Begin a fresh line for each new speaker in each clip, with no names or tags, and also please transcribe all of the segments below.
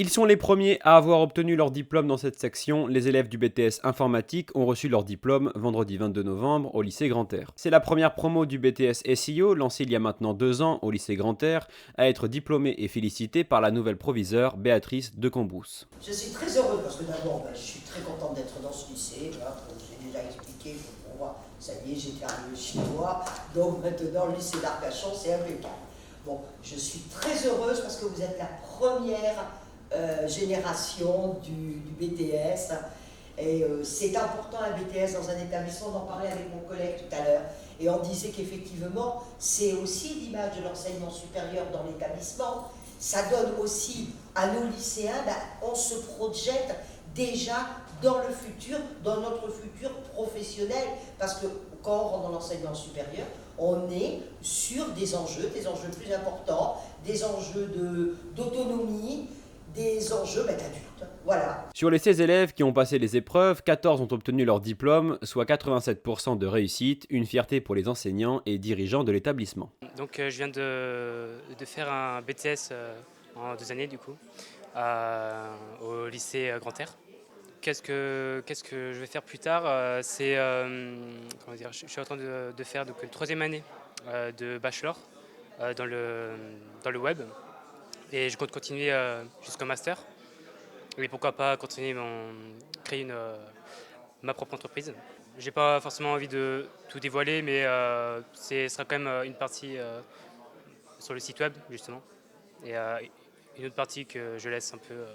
Ils sont les premiers à avoir obtenu leur diplôme dans cette section. Les élèves du BTS informatique ont reçu leur diplôme vendredi 22 novembre au lycée Grand-Air. C'est la première promo du BTS SEO, lancée il y a maintenant 2 ans au lycée Grand-Air, à être diplômée et félicitée par la nouvelle proviseure Béatrice de Combrousse.
Je suis très heureuse parce que d'abord, je suis très contente d'être dans ce lycée. Voilà, j'ai déjà expliqué que pour moi, ça y est, j'étais arrivé chez moi. Donc maintenant, le lycée d'Arcachon, c'est impeccable. Bon, je suis très heureuse parce que vous êtes la première génération du BTS. Et c'est important un BTS dans un établissement, on en parlait avec mon collègue tout à l'heure. Et on disait qu'effectivement, c'est aussi l'image de l'enseignement supérieur dans l'établissement. Ça donne aussi à nos lycéens, on se projette déjà dans le futur, dans notre futur professionnel. Parce que quand on rentre dans l'enseignement supérieur, on est sur des enjeux plus importants, des enjeux d'autonomie, des enjeux d'adultes. Voilà.
Sur les 16 élèves qui ont passé les épreuves, 14 ont obtenu leur diplôme, soit 87% de réussite, une fierté pour les enseignants et dirigeants de l'établissement.
Donc je viens de faire un BTS en 2 années du coup, au lycée Grand-Air. Qu'est-ce que je vais faire plus tard je suis en train de faire donc, une 3e année de bachelor dans le web. Et je compte continuer jusqu'au master. Et pourquoi pas créer ma propre entreprise. J'ai pas forcément envie de tout dévoiler, mais ce sera quand même une partie sur le site web, justement. Et une autre partie que je laisse un peu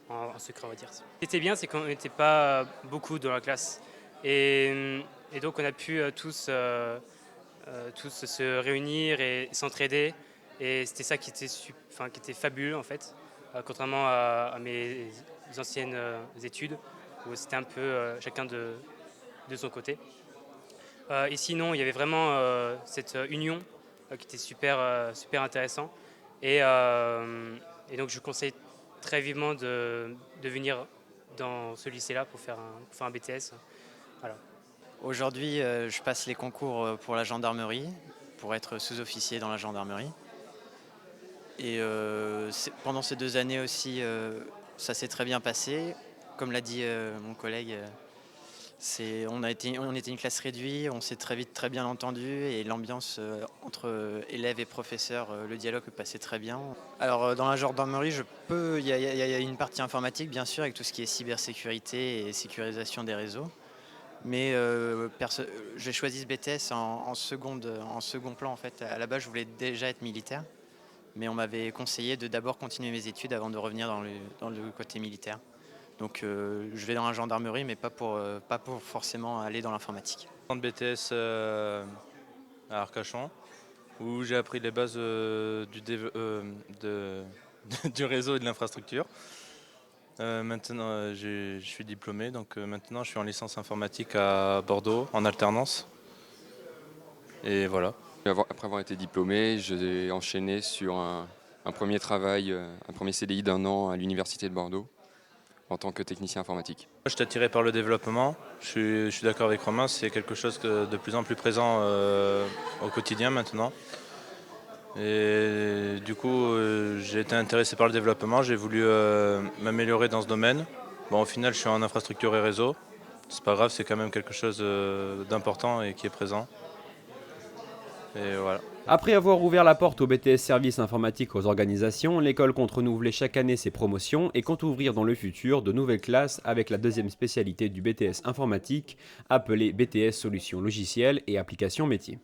en secret, on va dire. Ce qui était bien, c'est qu'on n'était pas beaucoup dans la classe. Et donc on a pu tous se réunir et s'entraider. Et c'était ça qui était fabuleux en fait, contrairement à mes anciennes études où c'était un peu chacun de son côté. Ici non, il y avait vraiment cette union qui était super intéressant. Et donc je conseille très vivement de venir dans ce lycée-là pour faire un BTS. Voilà.
Aujourd'hui, je passe les concours pour la gendarmerie, pour être sous-officier dans la gendarmerie. Et pendant ces 2 années aussi, ça s'est très bien passé. Comme l'a dit mon collègue, on était une classe réduite, on s'est très vite très bien entendu et l'ambiance entre élèves et professeurs, le dialogue passait très bien. Alors dans la gendarmerie, il y a une partie informatique bien sûr avec tout ce qui est cybersécurité et sécurisation des réseaux. Mais j'ai choisi ce BTS en second plan en fait. À la base, je voulais déjà être militaire. Mais on m'avait conseillé de d'abord continuer mes études avant de revenir dans le côté militaire. Donc je vais dans la gendarmerie, mais pas pour forcément aller dans l'informatique.
Un BTS à Arcachon, où j'ai appris les bases du réseau et de l'infrastructure. Maintenant, je suis diplômé, donc maintenant je suis en licence informatique à Bordeaux, en alternance. Et voilà.
Après avoir été diplômé, j'ai enchaîné sur un premier travail, un premier CDI d'1 an à l'université de Bordeaux en tant que technicien informatique.
Je suis attiré par le développement, je suis d'accord avec Romain, c'est quelque chose de plus en plus présent au quotidien maintenant. Et du coup, j'ai été intéressé par le développement, j'ai voulu m'améliorer dans ce domaine. Bon, au final, je suis en infrastructure et réseau. C'est pas grave, c'est quand même quelque chose d'important et qui est présent. Et voilà.
Après avoir ouvert la porte au BTS Services informatiques aux organisations, l'école compte renouveler chaque année ses promotions et compte ouvrir dans le futur de nouvelles classes avec la 2e spécialité du BTS informatique appelée BTS Solutions logicielles et applications métiers.